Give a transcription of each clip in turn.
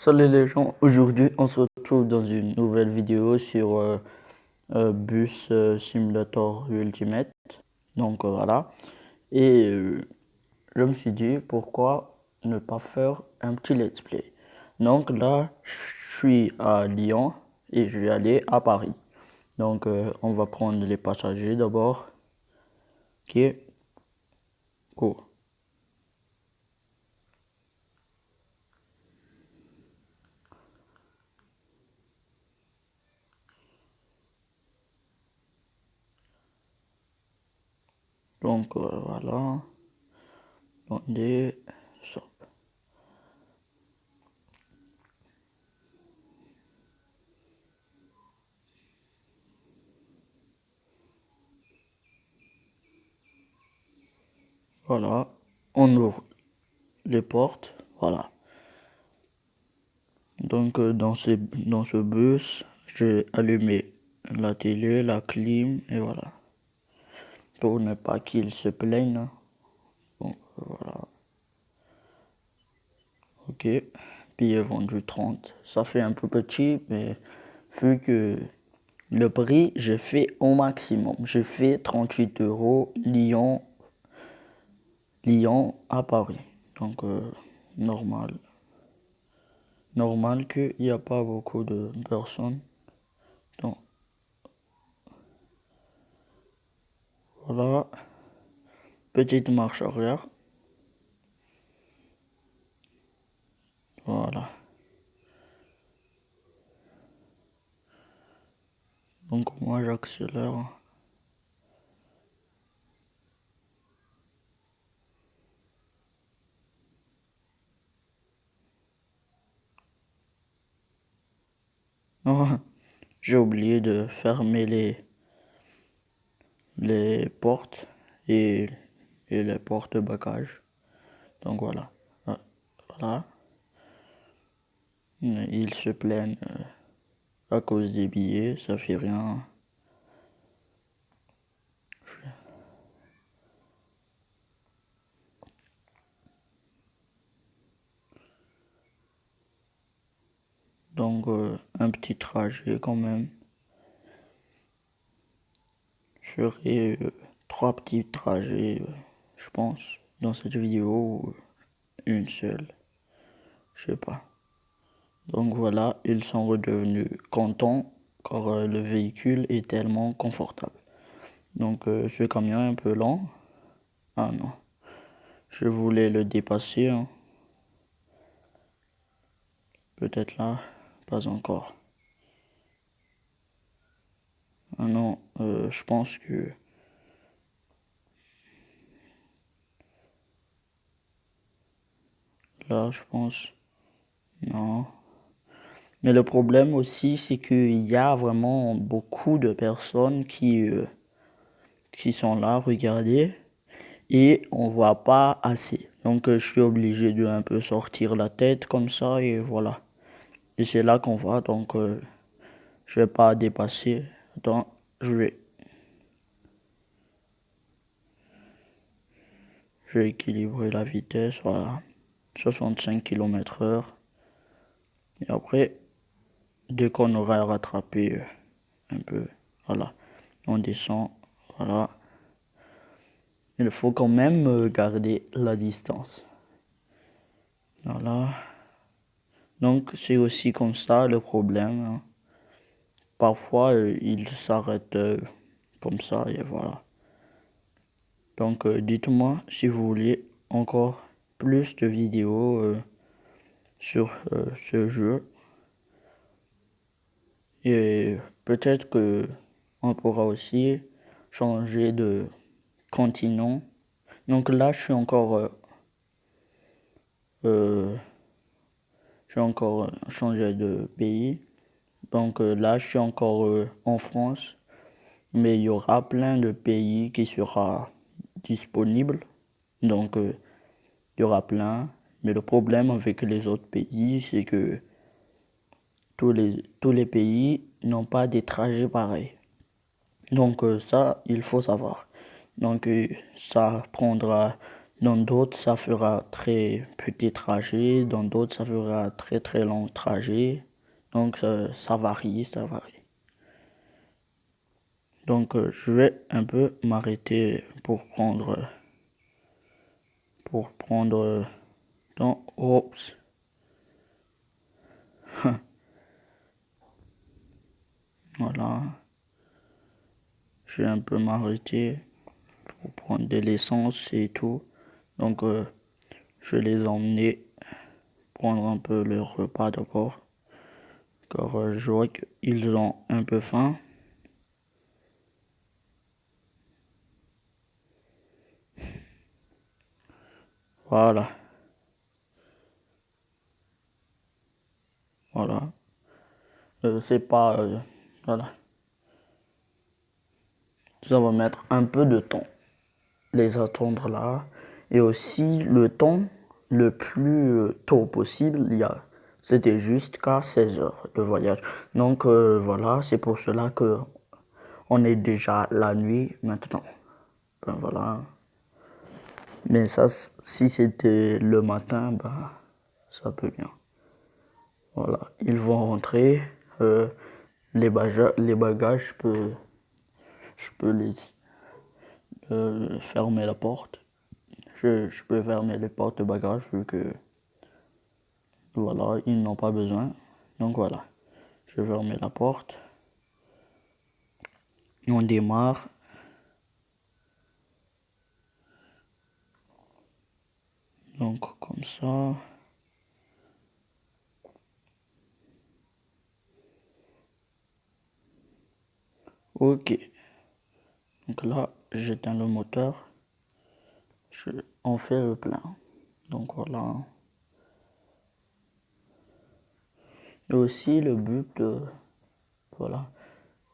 Salut les gens, aujourd'hui on se retrouve dans une nouvelle vidéo sur Bus Simulator Ultimate. Donc voilà, et je me suis dit pourquoi ne pas faire un petit let's play. Donc là, je suis à Lyon et je vais aller à Paris. Donc on va prendre les passagers d'abord. Ok, go. Donc voilà, attendez, stop. Voilà, on ouvre les portes, voilà. Donc dans ce bus, j'ai allumé la télé, la clim et voilà. Pour ne pas qu'il se plaigne. Donc voilà. Ok. Billet vendu 30. Ça fait un peu petit, mais vu que le prix, j'ai fait au maximum. J'ai fait 38 euros Lyon à Paris. Donc normal. Normal qu'il n'y a pas beaucoup de personnes. Donc voilà. Petite marche arrière. Voilà. Donc moi j'accélère. Oh, j'ai oublié de fermer les portes et, et les porte-bagages. Donc voilà. Ah, voilà. Ils se plaignent à cause des billets, ça fait rien. Donc un petit trajet quand même. Je ferai trois petits trajets, je pense, dans cette vidéo ou une seule. Je sais pas. Donc voilà, ils sont redevenus contents car le véhicule est tellement confortable. Donc ce camion est un peu lent. Ah non, je voulais le dépasser, hein. Peut-être là, pas encore. Ah non, je pense que là, je pense, non. Mais le problème aussi, c'est qu'il y a vraiment beaucoup de personnes qui sont là, regardez, et on voit pas assez. Donc je suis obligé de un peu sortir la tête comme ça, et voilà. Et c'est là qu'on voit, donc je vais pas dépasser. Attends, je vais équilibrer la vitesse, voilà. 65 km/h. Et après, dès qu'on aura rattrapé un peu, voilà, on descend, voilà. Il faut quand même garder la distance. Voilà. Donc c'est aussi comme ça le problème, hein. Parfois, il s'arrête comme ça et voilà. Donc dites-moi si vous voulez encore plus de vidéos sur ce jeu. Et peut-être que on pourra aussi changer de continent. Donc là, euh, je suis encore changé de pays. Donc là, je suis encore en France, mais il y aura plein de pays qui sera disponible. Donc il y aura plein. Mais le problème avec les autres pays, c'est que tous les pays n'ont pas des trajets pareils. Donc ça, il faut savoir. Donc ça prendra Dans d'autres, ça fera très petit trajet. Dans d'autres, ça fera très très long trajet. Donc, ça varie, ça varie. Donc, je vais un peu m'arrêter pour prendre dans, oups. Voilà. Je vais un peu m'arrêter pour prendre de l'essence et tout. Donc, je vais les emmener prendre un peu leur repas d'abord. Car je vois qu'ils ont un peu faim. Voilà. Voilà. C'est pas... voilà. Ça va mettre un peu de temps. Les attendre là. Et aussi le temps le plus tôt possible. C'était jusqu'à 16 heures de voyage. Donc voilà, c'est pour cela que on est déjà la nuit maintenant. Ben voilà. Mais ça, si c'était le matin, ben ça peut bien. Voilà, ils vont rentrer. Les bagages, je peux les fermer la porte. Je peux fermer les portes de bagages vu que voilà, ils n'ont pas besoin. Donc voilà, je vais fermer la porte. On démarre. Donc comme ça. Ok. Donc là, j'éteins le moteur. On fait le plein. Donc voilà. Et aussi le but de... Voilà.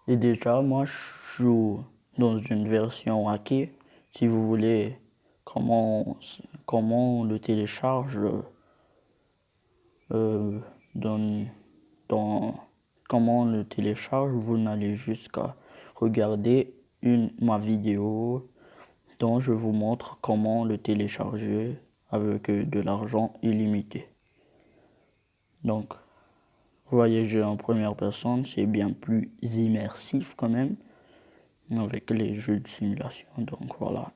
Et déjà, moi, je joue dans une version hackée. Si vous voulez comment, comment on le télécharge euh, dans, dans comment on le télécharge, vous n'allez jusqu'à regarder ma vidéo dont je vous montre comment le télécharger avec de l'argent illimité. Donc, voyager en première personne, c'est bien plus immersif quand même avec les jeux de simulation. Donc voilà,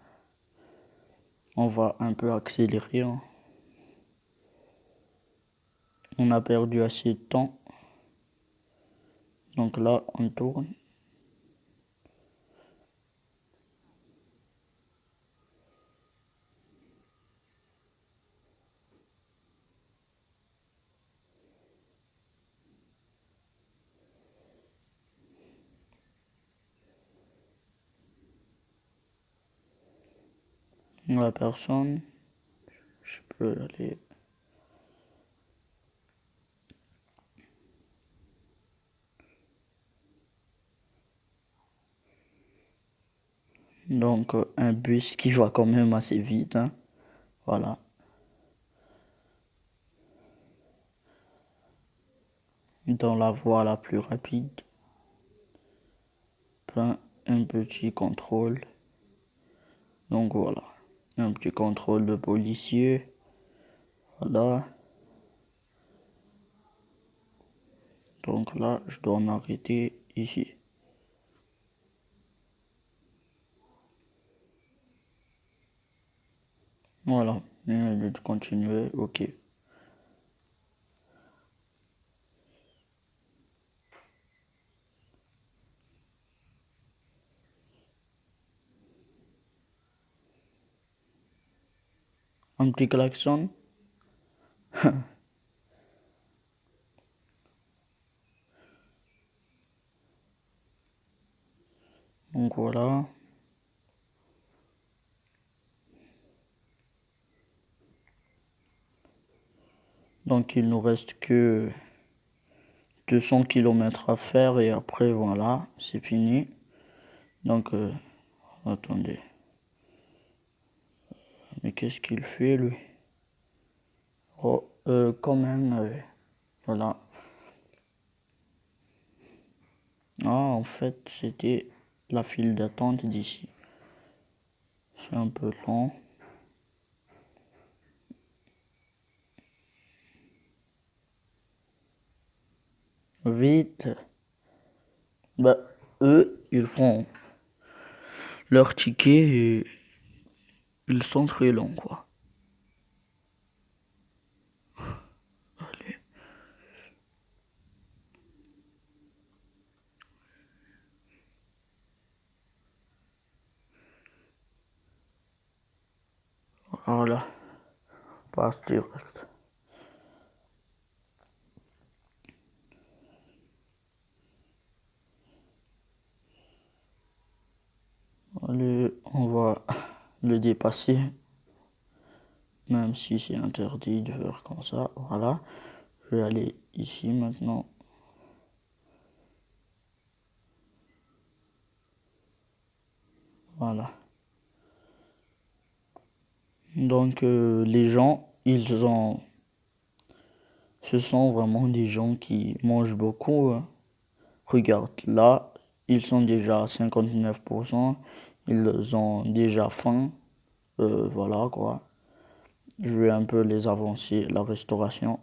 on va un peu accélérer, hein. On a perdu assez de temps. Donc là, on tourne. La personne, je peux aller. Donc un bus qui va quand même assez vite, hein. Voilà. Dans la voie la plus rapide. Un petit contrôle. Donc voilà. Un petit contrôle de policier. Voilà. Donc là, je dois m'arrêter ici. Voilà. Et de continuer. Ok. Un petit klaxon. Donc voilà. Donc il nous reste que 200 km à faire et après voilà, c'est fini. Donc attendez. Mais qu'est-ce qu'il fait lui? Oh, quand même, voilà. Ah, en fait, c'était la file d'attente d'ici. C'est un peu long. vite. Bah, eux, ils font leur ticket et ils sont très longs, quoi. Allez. Voilà, passe direct. Allez, on va le dépasser, même si c'est interdit de faire comme ça. Voilà, je vais aller ici maintenant. Voilà. Donc les gens, ce sont vraiment des gens qui mangent beaucoup, hein. Regarde, là, ils sont déjà à 59%, ils ont déjà faim, voilà quoi. Je vais un peu les avancer, la restauration,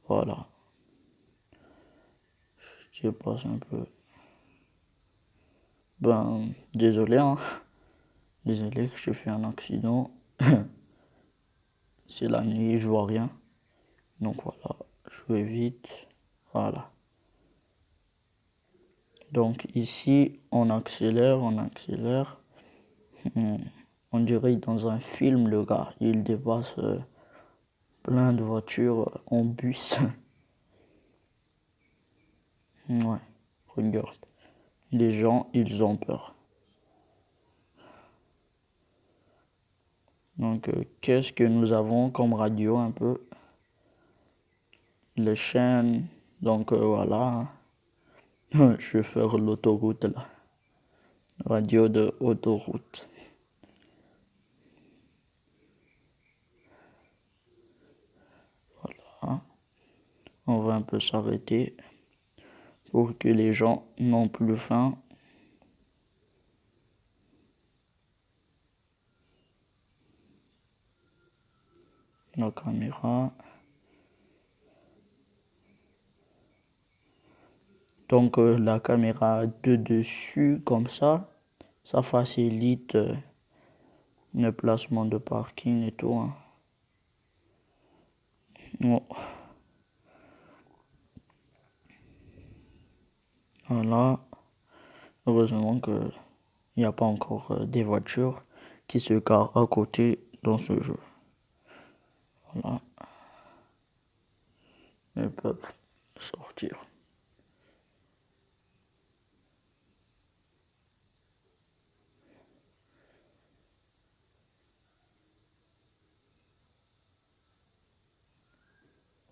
voilà. Je passe un peu. Ben, désolé, hein. Désolé que j'ai fait un accident. C'est la nuit, je vois rien. Donc voilà, je vais vite. Voilà. Donc ici, on accélère, on accélère. Hmm. On dirait dans un film, le gars, il dépasse plein de voitures en bus. Ouais, regarde. Les gens, ils ont peur. Donc, qu'est-ce que nous avons comme radio un peu? Les chaînes. Donc, voilà. Je vais faire l'autoroute là. Radio de autoroute. Voilà. On va un peu s'arrêter pour que les gens n'ont plus faim. La caméra. Donc, la caméra de dessus, comme ça facilite le placement de parking et tout, hein. Bon. Voilà. Heureusement qu'il n'y a pas encore des voitures qui se garent à côté dans ce jeu. Voilà. Ils peuvent sortir.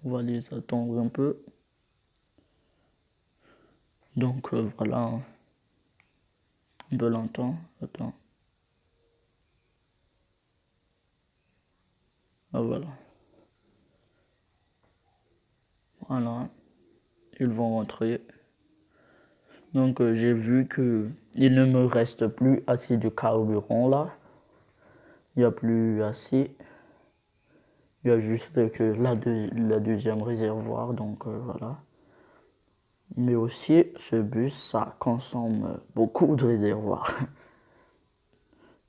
On va les attendre un peu. Donc voilà, un peu longtemps. Attends. Ah, voilà. Voilà. Ils vont rentrer. Donc j'ai vu que il ne me reste plus assez de carburant là. Il n'y a plus assez. Il y a juste que la deuxième réservoir. Donc voilà. Mais aussi, ce bus, ça consomme beaucoup de réservoirs.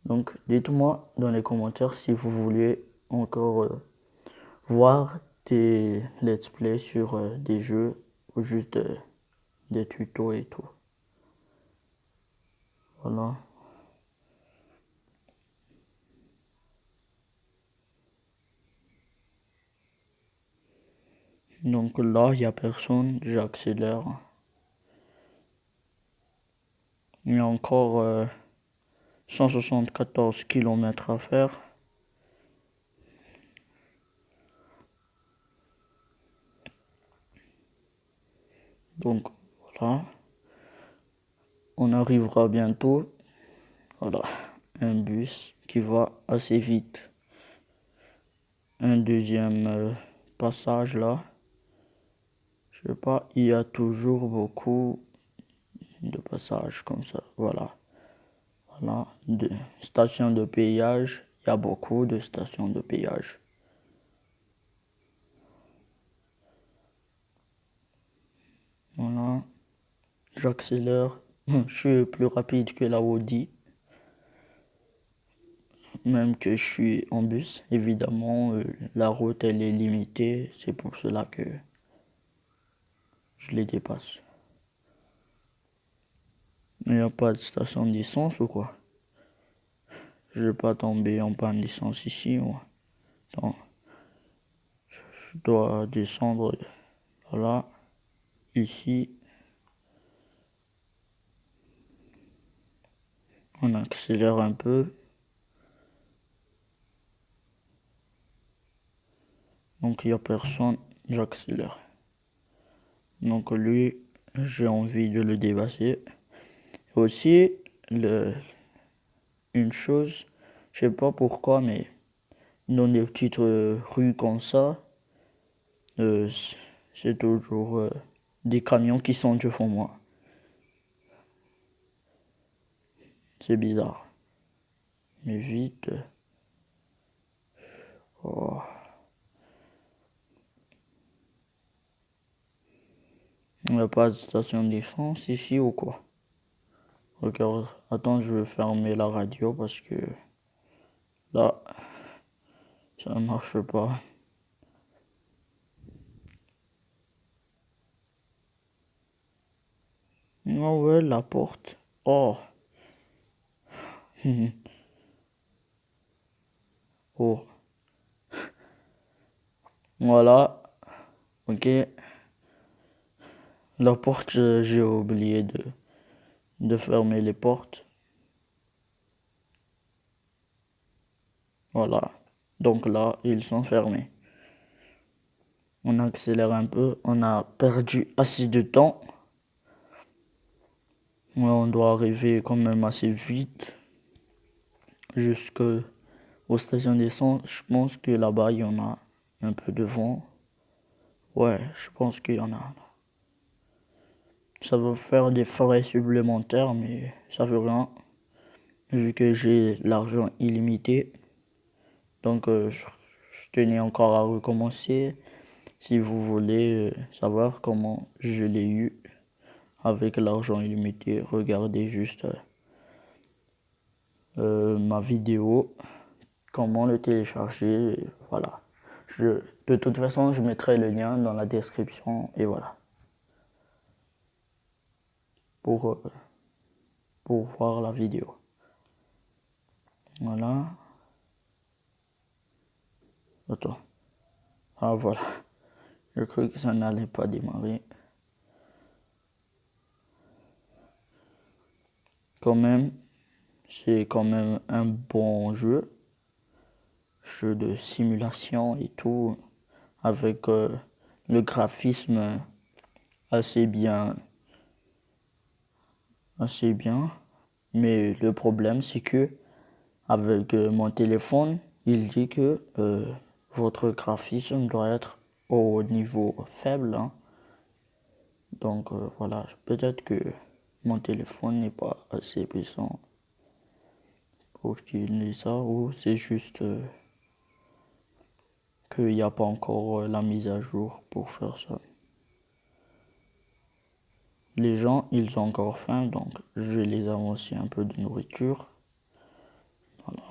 Donc, dites-moi dans les commentaires si vous voulez encore voir des let's play sur des jeux ou juste des tutos et tout. Voilà. Donc là, il n'y a personne, j'accélère. Il y a encore 174 km à faire. Donc voilà, on arrivera bientôt. Voilà, un bus qui va assez vite. Un deuxième passage là. Je sais pas, il y a toujours beaucoup de passages comme ça. Voilà. Voilà. De stations de péage. Il y a beaucoup de stations de péage. j'accélère. Je suis plus rapide que la Audi, même que je suis en bus. Évidemment, la route, elle est limitée. C'est pour cela que je les dépasse. Il n'y a pas de station d'essence ou quoi? Je vais pas tomber en panne d'essence ici, moi. Attends, je dois descendre là, ici. On accélère un peu. Donc il n'y a personne, j'accélère. Donc lui, j'ai envie de le dépasser. Aussi, une chose, je sais pas pourquoi, mais dans des petites rues comme ça, euh, c'est toujours des camions qui sont devant moi. C'est bizarre. Mais vite. Oh. Il n'y a pas de station d'essence ici ou quoi? Regarde, attends, je vais fermer la radio parce que là, ça ne marche pas. Oh ouais, la porte. Oh. Oh. Voilà. Ok. La porte, j'ai oublié de fermer les portes. Voilà. Donc là, ils sont fermés. On accélère un peu. On a perdu assez de temps. Ouais, on doit arriver quand même assez vite jusqu'aux stations d'essence. Je pense que là-bas, il y en a un peu de vent. Ouais, je pense qu'il y en a. Ça va faire des frais supplémentaires, mais ça veut rien. Vu que j'ai l'argent illimité. Donc, je tenais encore à recommencer. Si vous voulez savoir comment je l'ai eu avec l'argent illimité, regardez juste ma vidéo, comment le télécharger, et voilà. De toute façon, je mettrai le lien dans la description et voilà. Pour, euh, pour voir la vidéo. Voilà. Attends. Ah voilà. Je crois que ça n'allait pas démarrer. Quand même, c'est quand même un bon jeu. Jeu de simulation et tout. Avec le graphisme assez bien. Assez bien. Mais le problème, c'est que avec mon téléphone, il dit que votre graphisme doit être au niveau faible, hein. Donc voilà, peut-être que mon téléphone n'est pas assez puissant pour utiliser ça, ou c'est juste qu'il n'y a pas encore la mise à jour pour faire ça. Les gens, ils ont encore faim, donc je vais les avancer un peu de nourriture. Voilà.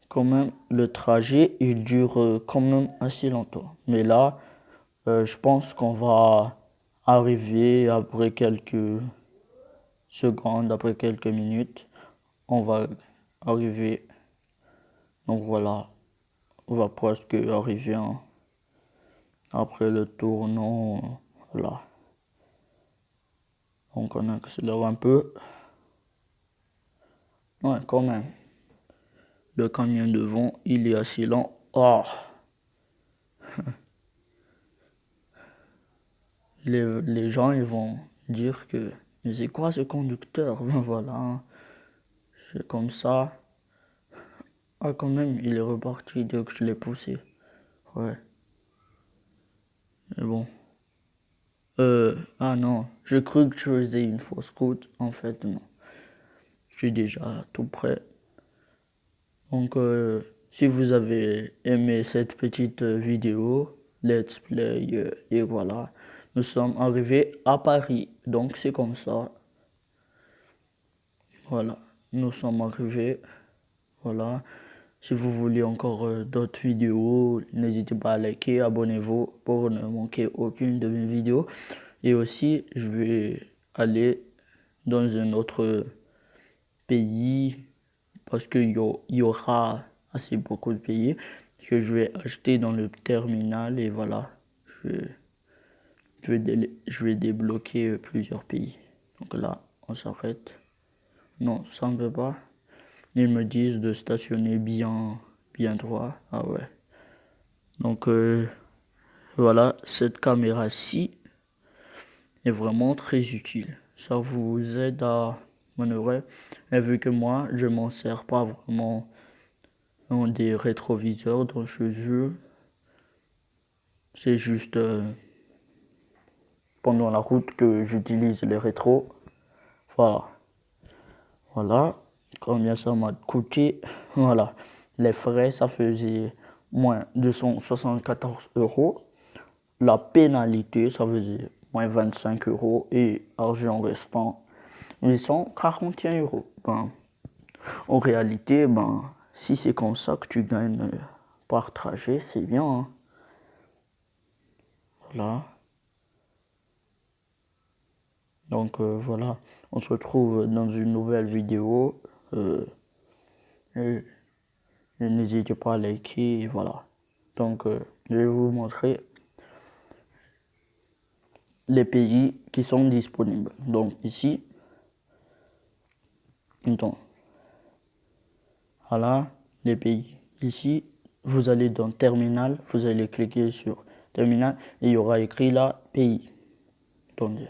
Quand même, le trajet, il dure quand même assez longtemps. Mais là, je pense qu'on va arriver après quelques secondes, après quelques minutes. On va arriver. Donc voilà, on va presque arriver, hein. Après le tournant. Voilà. Donc on accélère un peu. Ouais, quand même. Le camion devant, il est assez lent. Oh. Les gens, ils vont dire que, mais c'est quoi ce conducteur? Ben voilà, hein. C'est comme ça. Ah, quand même, il est reparti dès que je l'ai poussé. Ouais. Mais bon. Ah non, je cru que je faisais une fausse route. En fait, non. Je suis déjà tout prêt. Donc, si vous avez aimé cette petite vidéo, let's play, et voilà, nous sommes arrivés à Paris, donc c'est comme ça, voilà, nous sommes arrivés, voilà. Si vous voulez encore d'autres vidéos, n'hésitez pas à liker, abonnez-vous pour ne manquer aucune de mes vidéos. Et aussi, je vais aller dans un autre pays parce qu'il y aura assez beaucoup de pays que je vais acheter dans le terminal et voilà, je vais débloquer plusieurs pays. Donc là, on s'arrête. Non, ça ne veut pas. Ils me disent de stationner bien droit. Ah ouais. Donc voilà, cette caméra-ci est vraiment très utile. Ça vous aide à manœuvrer. Et vu que moi, je m'en sers pas vraiment dans des rétroviseurs dans ce jeu. C'est juste pendant la route que j'utilise les rétros. Voilà. Voilà. Combien ça m'a coûté. Voilà. Les frais, ça faisait moins 274 €. La pénalité, ça faisait moins 25 € et argent restant 841 €. Ben, en réalité, ben, si c'est comme ça que tu gagnes par trajet, c'est bien. Hein. Voilà. Donc voilà, on se retrouve dans une nouvelle vidéo. Et n'hésitez pas à liker, et voilà. Donc je vais vous montrer les pays qui sont disponibles. Donc ici, donc, voilà les pays. Ici, vous allez dans Terminal, vous allez cliquer sur Terminal et il y aura écrit là pays. Donc, il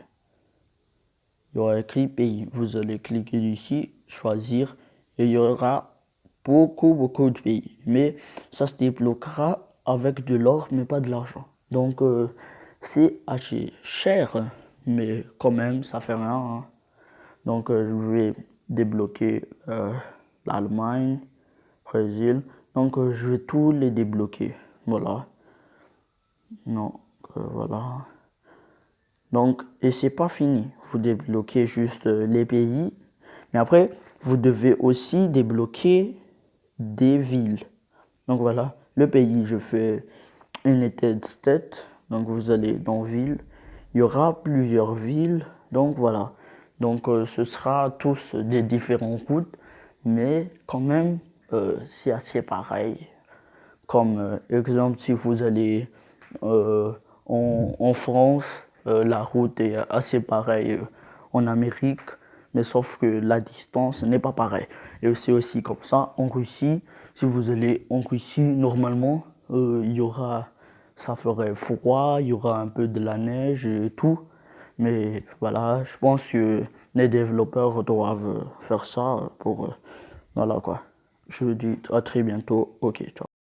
y aura écrit pays. Vous allez cliquer ici, choisir et il y aura beaucoup de pays. Mais ça se débloquera avec de l'or, mais pas de l'argent. Donc, c'est assez cher, mais quand même, ça fait rien. Hein. Donc, je vais débloquer l'Allemagne, Brésil. Donc, je vais tous les débloquer. Voilà. Non, voilà. Donc, et c'est pas fini. Vous débloquez juste les pays. Mais après, vous devez aussi débloquer des villes. Donc voilà, le pays, je fais United States. Donc vous allez dans ville. Il y aura plusieurs villes. Donc voilà. Donc ce sera tous des différentes routes. Mais quand même, c'est assez pareil. Comme exemple, si vous allez en France, la route est assez pareille en Amérique, mais sauf que la distance n'est pas pareille. Et c'est aussi comme ça en Russie. Si vous allez en Russie, normalement, ça ferait froid, il y aura un peu de la neige et tout. Mais voilà, je pense que les développeurs doivent faire ça pour... voilà quoi. Je vous dis à très bientôt. Ok, ciao.